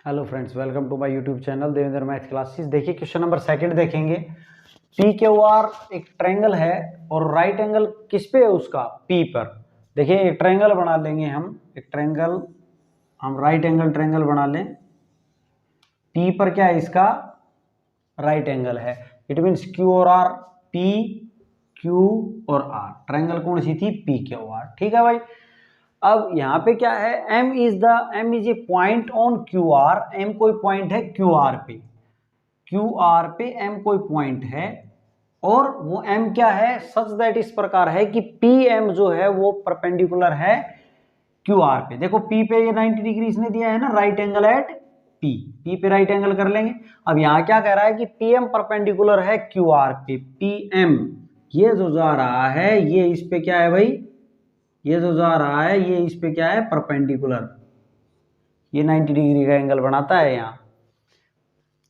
Hello friends, welcome to my YouTube channel Devendra math classes. देखिए question number second देखेंगे। P Q R एक triangle है और right angle किस पे है उसका, पी पर। देखिए एक ट्रायंगल बना लेंगे एक ट्रायंगल हम राइट एंगल ट्रायंगल बना लें। पी पर क्या है, इसका राइट एंगल है। इट मीन्स क्यू और आर, पी क्यू और आर। ट्रायंगल कौन सी थी, पी क्यू आर। ठीक है भाई। अब यहाँ पे क्या है, M is a point on Q R. M कोई पॉइंट है क्यू आर पे, क्यू आर पे M कोई पॉइंट है और वो M क्या है, सच दैट इस प्रकार है कि PM जो है वो परपेंडिकुलर है क्यू आर पे। देखो P पे ये 90 डिग्री इसने दिया है ना, राइट एंगल एट P पे राइट एंगल कर लेंगे। अब यहाँ क्या कह रहा है कि PM परपेंडिकुलर है क्यू आर पे। PM ये जो जा रहा है ये इस पे क्या है भाई, ये जो जा रहा है ये इस पे क्या है, परपेंडिकुलर। ये 90 डिग्री का एंगल बनाता है यहाँ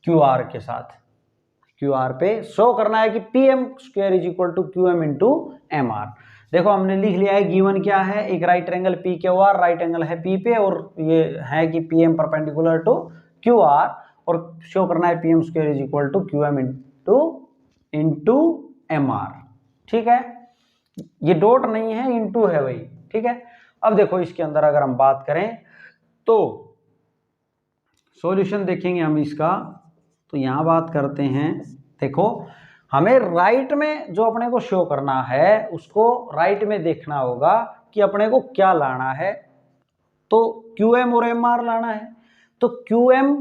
क्यू आर के साथ। क्यू आर पे शो करना है कि P M square is equal to Q M into M R. देखो हमने लिख लिया है, गिवन क्या है, एक right angle P Q R, right angle है पी पे और ये है कि P M perpendicular to Q R, और शो करना है P M square is equal to Q M into M R. ठीक है, ये डॉट नहीं है, इंटू है भाई। ठीक है। अब देखो इसके अंदर अगर हम बात करें तो सॉल्यूशन देखेंगे हम इसका, तो यहां बात करते हैं। देखो हमें राइट में जो अपने को शो करना है उसको राइट में देखना होगा कि अपने को क्या लाना है। तो QM और MR लाना है। तो QM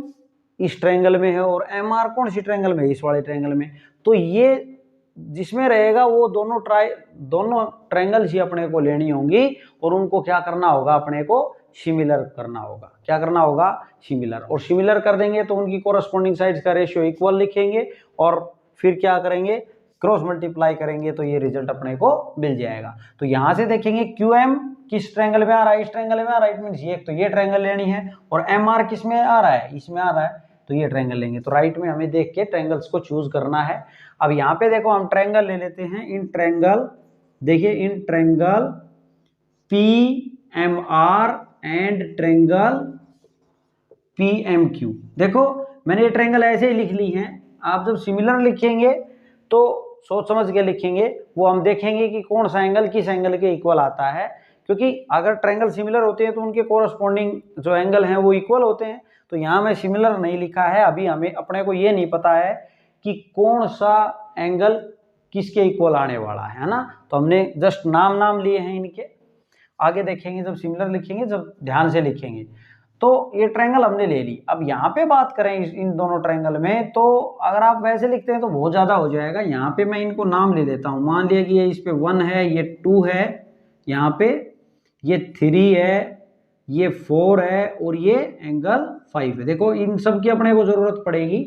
इस ट्रायंगल में है और MR कौन सी ट्रायंगल में है, इस वाले ट्रायंगल में। तो ये जिसमें रहेगा वो दोनों ट्रायंगल्स ही अपने को लेनी होंगी और उनको क्या करना होगा, अपने को सिमिलर करना होगा। क्या करना होगा, सिमिलर। और सिमिलर कर देंगे तो उनकी कोरस्पॉन्डिंग साइड्स का रेशियो इक्वल लिखेंगे और फिर क्या करेंगे, क्रॉस मल्टीप्लाई करेंगे तो ये रिजल्ट अपने को मिल जाएगा। तो यहां से देखेंगे QM किस ट्रायंगल में आ रहा है, इस ट्रायंगल में आ रहा है। इट मींस ये तो ये ट्रायंगल लेनी है और MR किस में आ रहा है, इसमें आ रहा है, तो ये ट्रायंगल लेंगे। तो राइट में हमें देख के ट्रायंगल्स को चूज करना है। अब यहाँ पे देखो हम ट्रायंगल ले लेते हैं। इन ट्रायंगल, देखिए in triangle PMR and triangle PMQ। देखो मैंने ये ट्रायंगल ऐसे ही लिख ली हैं। आप जब सिमिलर लिखेंगे तो सोच समझ के लिखेंगे, वो हम देखेंगे कि कौन सा एंगल किस एंगल के इक्वल आता है। क्योंकि अगर ट्रायंगल सिमिलर होते हैं तो उनके कोरस्पॉन्डिंग जो एंगल हैं वो इक्वल होते हैं। तो यहाँ मैं सिमिलर नहीं लिखा है, अभी हमें अपने को ये नहीं पता है कि कौन सा एंगल किसके इक्वल आने वाला है ना। तो हमने जस्ट नाम लिए हैं इनके। आगे देखेंगे जब सिमिलर लिखेंगे, जब ध्यान से लिखेंगे। तो ये ट्रायंगल हमने ले ली। अब यहाँ पे बात करें इन दोनों ट्रायंगल में, तो अगर आप वैसे लिखते हैं तो बहुत ज्यादा हो जाएगा। यहाँ पे मैं इनको नाम ले देता हूँ। मान लिया कि ये इस पे 1 है, ये 2 है, यहाँ पे ये 3 है, ये 4 है और ये एंगल 5 है। देखो इन सब की अपने को जरूरत पड़ेगी,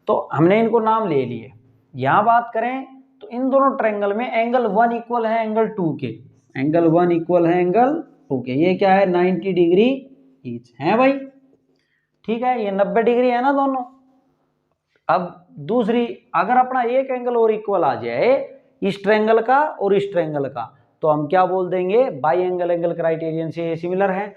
तो हमने इनको नाम ले लिए। यहां बात करें तो इन दोनों ट्रायंगल में एंगल 1 इक्वल है एंगल 2 के। एंगल 1 इक्वल है एंगल 2 के। ये क्या है, 90 डिग्री ईच है भाई। ठीक है, ये 90 डिग्री है ना दोनों। अब दूसरी, अगर अपना एक एंगल और इक्वल आ जाए इस ट्रायंगल का और इस ट्रायंगल का, तो हम क्या बोल देंगे, बाई एंगल क्राइटेरियन से ये सिमिलर है।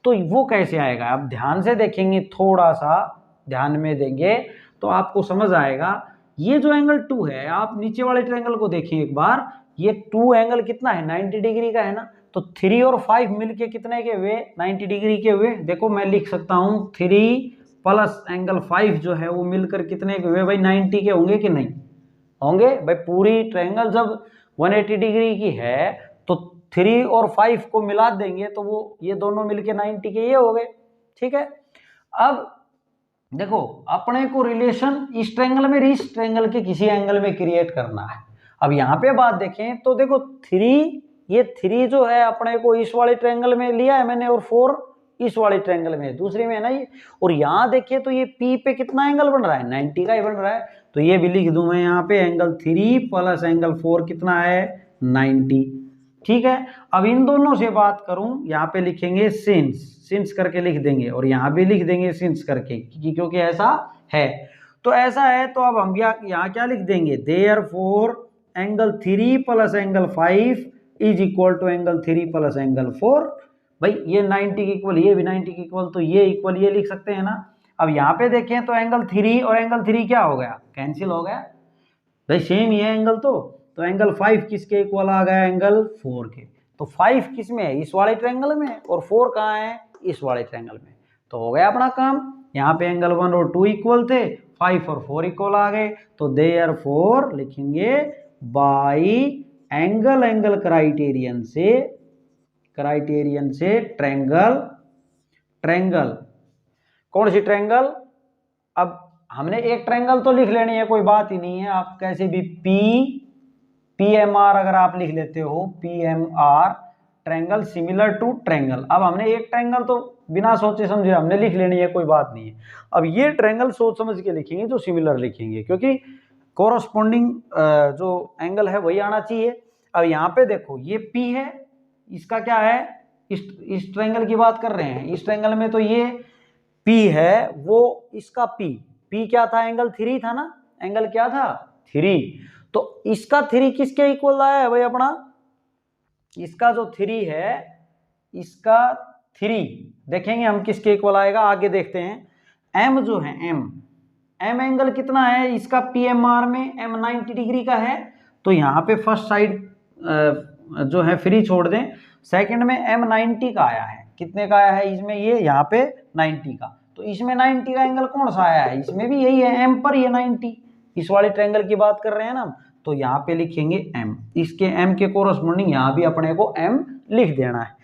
तो वो कैसे आएगा, अब ध्यान से देखेंगे, थोड़ा सा ध्यान में देंगे तो आपको समझ आएगा। ये जो एंगल 2 है, आप नीचे वाले ट्रायंगल को देखिए एक बार। ये 2 एंगल कितना है, 90 डिग्री का है ना। तो 3 और 5 मिलके कितने के हुए, 90 डिग्री के हुए। देखो मैं लिख सकता हूं 3 प्लस एंगल 5 जो है वो मिलकर कितने के हुए भाई, 90 के होंगे कि नहीं होंगे भाई। पूरी ट्रायंगल जब 180 डिग्री की है तो 3 और 5 को मिला देंगे तो वो ये दोनों मिलके 90 के ये हो गए। ठीक है। अब देखो अपने को रिलेशन इस ट्रायंगल में इस ट्रायंगल के किसी एंगल में क्रिएट करना है। अब यहाँ पे बात देखें तो देखो 3, ये 3 जो है अपने को इस वाले ट्रायंगल में लिया है मैंने, और 4 इस वाले ट्रायंगल में, दूसरे में है ना ये। और यहाँ देखिए तो ये P पे कितना एंगल बन रहा है, 90 का ही बन रहा है। तो ये भी लिख दूं मैं यहाँ पे, एंगल 3 प्लस एंगल 4 कितना है, 90। ठीक है। अब इन दोनों से बात करूं, यहाँ पे लिखेंगे सिंस करके लिख देंगे और यहाँ भी लिख देंगे सिंस करके, क्योंकि ऐसा है। तो ऐसा है तो अब हम यहाँ क्या लिख देंगे, therefore angle 3 plus angle 5 is equal to angle 3 plus angle 4। भाई ये 90 के इक्वल, ये भी 90 के इक्वल, तो ये इक्वल ये लिख सकते हैं ना। अब यहाँ पे देखें तो एंगल 3 और एंगल 3 क्या हो गया, कैंसिल हो गया भाई, सेम ही है एंगल। तो एंगल 5 किसके इक्वल आ गया, एंगल 4 के। तो 5 किस में है, इस वाले ट्रायंगल में, और 4 कहाँ है, इस वाले ट्रायंगल में। तो हो गया अपना काम। यहाँ पे एंगल 1 और 2 इक्वल थे, 5 और 4 इक्वल आ गए। तो देयरफॉर लिखेंगे बाई एंगल क्राइटेरियन से ट्रायंगल कौन सी ट्रायंगल, अब हमने एक ट्रायंगल तो लिख लेनी है, कोई बात ही नहीं है। आप कैसे भी पी एम आर अगर आप लिख लेते हो, P M R triangle similar to triangle. अब हमने एक ट्रायंगल तो बिना सोचे समझे हमने लिख लेनी है, कोई बात नहीं है। अब ये ट्रायंगल सोच समझ के लिखेंगे, जो सिमिलर लिखेंगे, क्योंकि कोरस्पॉन्डिंग जो एंगल है वही आना चाहिए। अब यहाँ पे देखो ये P है, इसका क्या है, इस ट्रायंगल की बात कर रहे हैं, इस ट्रायंगल में तो ये P है, वो इसका P क्या था, एंगल 3 था ना, एंगल क्या था 3। तो इसका 3 किसके इक्वल आया है भाई अपना, इसका जो 3 है, इसका 3 देखेंगे हम किसके इक्वल आएगा, आगे देखते हैं। M जो है M एंगल कितना है इसका PMR में, M 90 डिग्री का है। तो यहाँ पे फर्स्ट साइड जो है फ्री छोड़ दें, सेकंड में M 90 का आया है, कितने का आया है इसमें, ये यहाँ पे 90 का। तो इसमें 90 का एंगल कौन सा आया है, इसमें भी यही है, M पर ये 90, इस वाले ट्रायंगल की बात कर रहे हैं ना। तो यहाँ पे लिखेंगे M, इसके M के कोरस्पॉन्डिंग यहाँ भी अपने को M लिख देना है।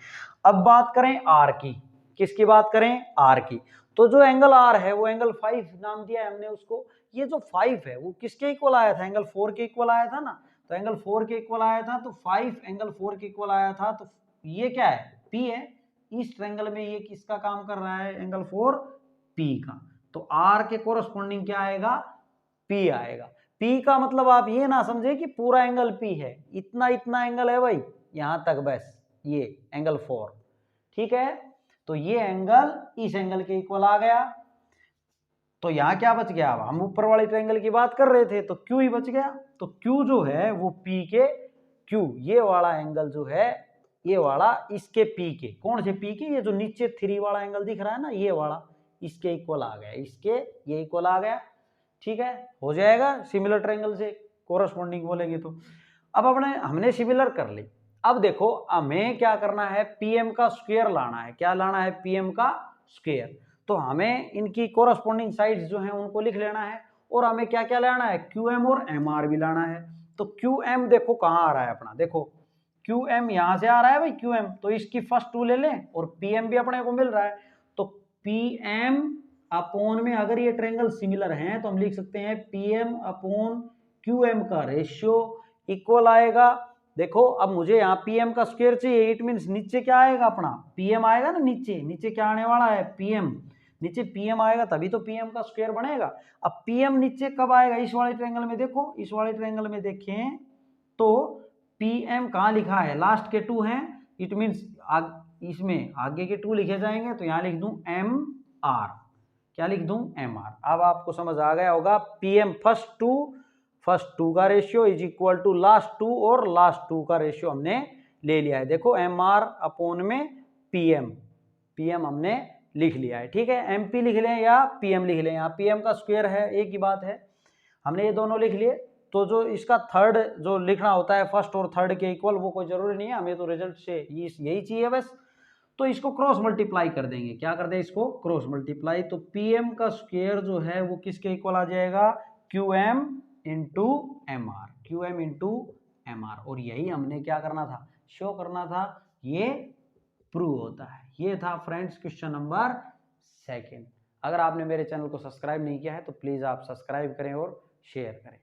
अब बात करें R की, किसकी बात करें, R की। तो जो एंगल R है वो एंगल 5 नाम दिया है हमने उसको। ये जो 5 है वो किसके इक्वल आया था, एंगल 4 के इक्वल आया था ना। तो एंगल 4 के इक्वल आया था, तो 5 एंगल 4 के इक्वल आया था। तो ये क्या है, P है। इस ट्रायंगल में ये किसका काम कर रहा है, एंगल 4 P का। तो R के कोरस्पॉन्डिंग क्या आएगा, P आएगा। P का मतलब आप ये ना समझे कि पूरा एंगल P है, इतना इतना एंगल है भाई, यहां तक बस, ये एंगल 4, ठीक है। तो ये एंगल इस एंगल के इक्वल आ गया। तो यहां क्या बच गया, अब हम ऊपर वाले ट्रायंगल की बात कर रहे थे, तो Q ही बच गया। तो Q जो है वो P के Q, ये वाला एंगल जो है, ये वाला इसके P के, कौन से P के, ये जो नीचे 3 वाला एंगल दिख रहा है ना, ये वाला, इसके इक्वल आ गया, इसके ये इक्वल आ गया, ठीक है, हो जाएगा सिमिलर ट्रायंगल से कोरस्पॉन्डिंग बोलेंगे तो। अब हमने सिमिलर कर ली। अब देखो हमें क्या करना है, पीएम का स्क्वायर लाना है। क्या लाना है, पीएम का स्क्वायर। तो हमें इनकी कोरस्पॉन्डिंग साइड्स जो हैं उनको लिख लेना है, और हमें क्या क्या लाना है, क्यूएम और एमआर भी लाना है। तो क्यूएम देखो कहाँ आ रहा है अपना, देखो क्यूएम यहां से आ रहा है भाई, क्यूएम, तो इसकी फर्स्ट 2 ले लें, और पीएम भी अपने को मिल रहा है। तो पीएम अपॉन में अगर ये ट्रायंगल सिमिलर हैं तो हम लिख सकते हैं पीएम अपॉन क्यूएम का रेशियो इक्वल आएगा। देखो अब मुझे यहाँ पीएम का स्क्वायर चाहिए, इट मीन्स नीचे क्या आएगा अपना, पीएम आएगा ना, नीचे क्या आने वाला है, पीएम, नीचे पीएम आएगा तभी तो पीएम का स्क्वायर बनेगा। अब पीएम नीचे कब आएगा, इस वाले ट्रायंगल में देखो, इस वाले ट्रायंगल में देखें तो पीएम कहाँ लिखा है, लास्ट के 2 हैं, इट मीन्स इसमें आगे के 2 लिखे जाएंगे। तो यहाँ लिख दूं एम आर, क्या लिख दूं, एम आर। अब आपको समझ आ गया होगा, पीएम फर्स्ट टू का ratio is equal to last 2, और लास्ट 2 का रेशियो हमने ले लिया है। देखो एम आर अपॉन में पीएम हमने लिख लिया है, ठीक है। एमपी लिख लें या पीएम लिख लें, यहाँ पीएम का स्क्वायर है, एक ही बात है। हमने ये दोनों लिख लिए। तो जो इसका थर्ड जो लिखना होता है, फर्स्ट और थर्ड के इक्वल, वो कोई जरूरी नहीं है, हमें तो रिजल्ट से यही चाहिए बस। तो इसको क्रॉस मल्टीप्लाई कर देंगे, क्या कर दें, इसको क्रॉस मल्टीप्लाई। तो पीएम का स्क्वायर जो है वो किसके इक्वल आ जाएगा, QM into M R, QM into M R. और यही हमने क्या करना था, शो करना था, ये प्रूव होता है। ये था फ्रेंड्स क्वेश्चन नंबर 2। अगर आपने मेरे चैनल को सब्सक्राइब नहीं किया है तो प्लीज़ आप सब्सक्राइब करें और शेयर करें।